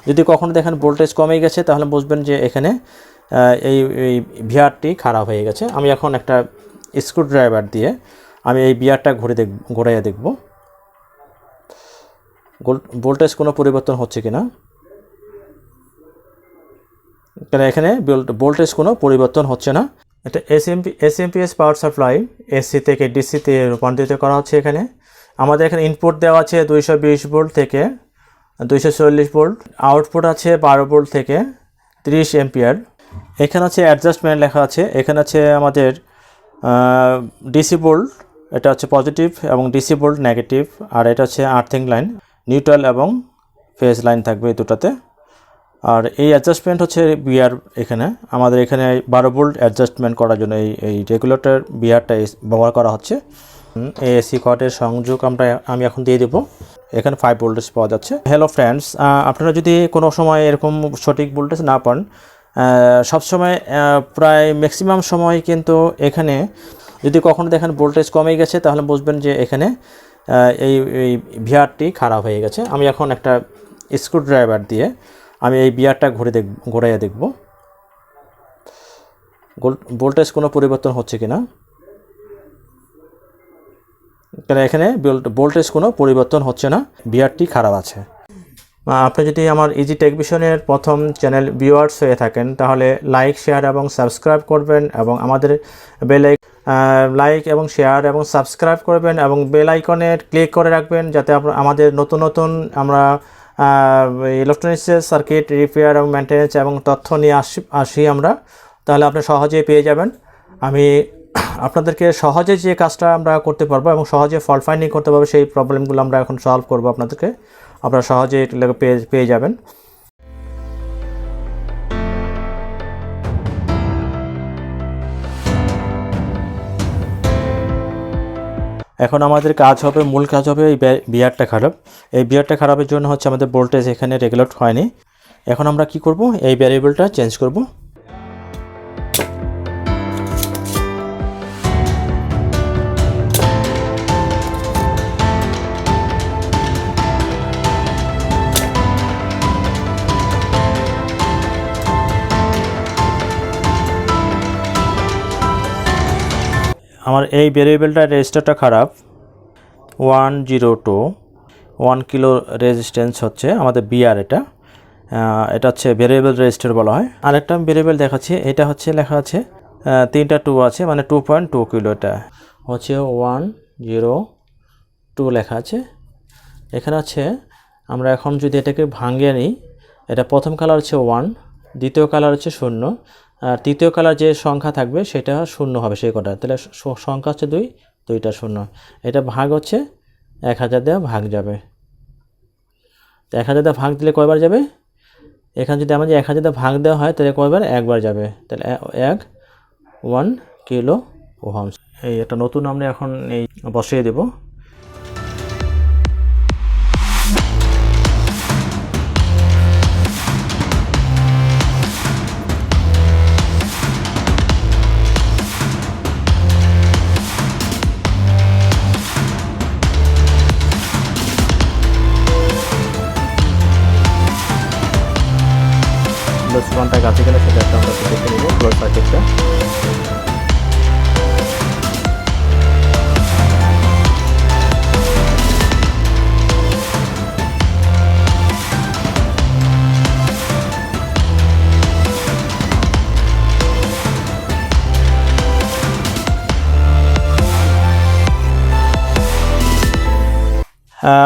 যদি কখনো দেখেন ভোল্টেজ কমে গেছে তাহলে বুঝবেন যে এখানে এই ভিআরটি খারাপ হয়ে গেছে। আমি এখন একটা স্ক্রুড্রাইভার দিয়ে আমি এই ভিআরটা ঘুরিয়ে দেখব ভোল্টেজ কোনো পরিবর্তন হচ্ছে কিনা। কারণ এখানে ভোল্টেজ কোনো পরিবর্তন হচ্ছে না। এটা এসএমপিএস পাওয়ার সাপ্লাই এসি থেকে ডিসিতে রূপান্তরিত করা হচ্ছে। এখানে আমাদের এখানে ইনপুট দেওয়া আছে 220 ভোল্ট থেকে 240 ভোল্ট, আউটপুট আছে 12 ভোল্ট থেকে 30 এম্পিয়ার। এখানে আছে অ্যাডজাস্টমেন্ট লেখা আছে। এখানে আছে আমাদের ডিসি ভোল্ট, এটা হচ্ছে পজিটিভ, এবং ডিসি ভোল্ট নেগেটিভ। আর এটা হচ্ছে আর্থিং লাইন, নিউট্রাল এবং ফেজ লাইন থাকবে এই দুটাতে। আর এই অ্যাডজাস্টমেন্ট হচ্ছে বিআর। এখানে আমাদের এখানে 12 ভোল্ট অ্যাডজাস্টমেন্ট করার জন্য এই রেগুলেটর বিআরটা ব্যবহার করা হচ্ছে। এসি কর্ডের সংযোগ আমি এখন দিয়ে দেবো। এখানে 5 ভোল্টেজ পাওয়া যাচ্ছে। হ্যালো ফ্রেন্ডস, আপনারা যদি কোনো সময় এরকম সঠিক ভোল্টেজ না পান, সবসময় প্রায় ম্যাক্সিমাম সময় কিন্তু এখানে যদি কখনো দেখেন ভোল্টেজ কমে গেছে তাহলে বুঝবেন যে এখানে এই ভিআরটি খারাপ হয়ে গেছে। আমি এখন একটা স্ক্রুড্রাইভার দিয়ে আমি এই ভিআরটা ঘুরিয়ে দেখব ভোল্টেজ কোনো পরিবর্তন হচ্ছে কিনা। কারণ এখানে ভোল্টেজ কোনো পরিবর্তন হচ্ছে না, ভিআরটি খারাপ আছে। আপনি যদি আমার ইজি টেক ভিশনের প্রথম চ্যানেল ভিউয়ার্স হয়ে থাকেন তাহলে লাইক, শেয়ার এবং সাবস্ক্রাইব করবেন, এবং আমাদের লাইক এবং শেয়ার এবং সাবস্ক্রাইব করবেন, এবং বেল আইকনে ক্লিক করে রাখবেন যাতে আমাদের নতুন আমরা ইলেকট্রনিক্সের সার্কিট রিপেয়ার এবং মেনটেন্যান্স এবং তথ্য নিয়ে আসি আমরা, তাহলে আপনি সহজেই পেয়ে যাবেন। আমি আপনাদেরকে সহজে যে কাজটা আমরা করতে পারবো এবং সহজে ফল্ট ফাইন্ডিং করতে পারবো সেই প্রবলেমগুলো আমরা এখন সলভ করবো আপনাদেরকে, আপনারা সহজে পেয়ে যাবেন। এখন আমাদের মূল কাজ হবে এই বিআরটা খারাপ। এই বিআরটা খারাপের জন্য হচ্ছে আমাদের ভোল্টেজ এখানে রেগুলেট হয়নি। এখন আমরা কি করব, এই ভ্যারিয়েবলটা চেঞ্জ করব। আমার এই ভ্যারিয়েবলটা রেজিস্টারটা খারাপ, 102 1 কিলো রেজিস্ট্যান্স হচ্ছে আমাদের বিআর। এটা হচ্ছে ভ্যারিয়েবল রেজিস্টার বলা হয়। আরেকটা ভ্যারিয়েবল দেখাচ্ছি, এটা হচ্ছে লেখা আছে 3টা 2 আছে, মানে 2.2 কিলো। এটা হচ্ছে 102 লেখা আছে। এখানে আছে আমরা এখন যদি এটাকে ভাঙিয়ে নিই, এটা প্রথম কালার হচ্ছে 1, দ্বিতীয় কালার হচ্ছে 0, আর তৃতীয় কালার যে সংখ্যা থাকবে সেটা 0 হবে সেই কটা। তাহলে সংখ্যা হচ্ছে 2, 2টা 0। এটা ভাগ হচ্ছে 1000 দেওয়া ভাগ যাবে। তো 1000 দেওয়া ভাগ দিলে কয়বার যাবে? এখানে যদি আমাদের 1000 দেওয়া ভাগ দেওয়া হয় তাহলে কয়বার? একবার যাবে। তাহলে 1 কিলো ওহম। এই একটা নতুন আমরা এখন এই বসিয়ে দেব। ফ্রন্টটা কাছে গেলে সেটা একটা আমরা দেখে নেব ক্লোজ সার্কিটটা।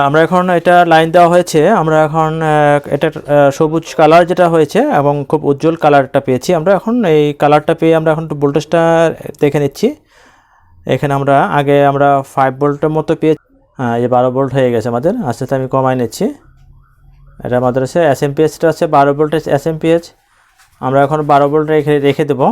আমরা এখন এটা লাইন দেওয়া হয়েছে, আমরা এখন এটা সবুজ কালার যেটা হয়েছে এবং খুব উজ্জ্বল কালারটা পেয়েছি। আমরা এখন এই কালারটা পেয়ে আমরা এখন একটু ভোল্টেজটা দেখে নিচ্ছি। এখানে আগে আমরা 5 ভোল্টের মতো পেয়েছি, এই 12 ভোল্ট হয়ে গেছে আমাদের। আস্তে আস্তে আমি কমাই নিচ্ছি। এটা আমাদের আছে SMPSটা আছে 12 ভোল্টেজ SMPS। আমরা এখন 12 ভোল্ট রেখে দেবো।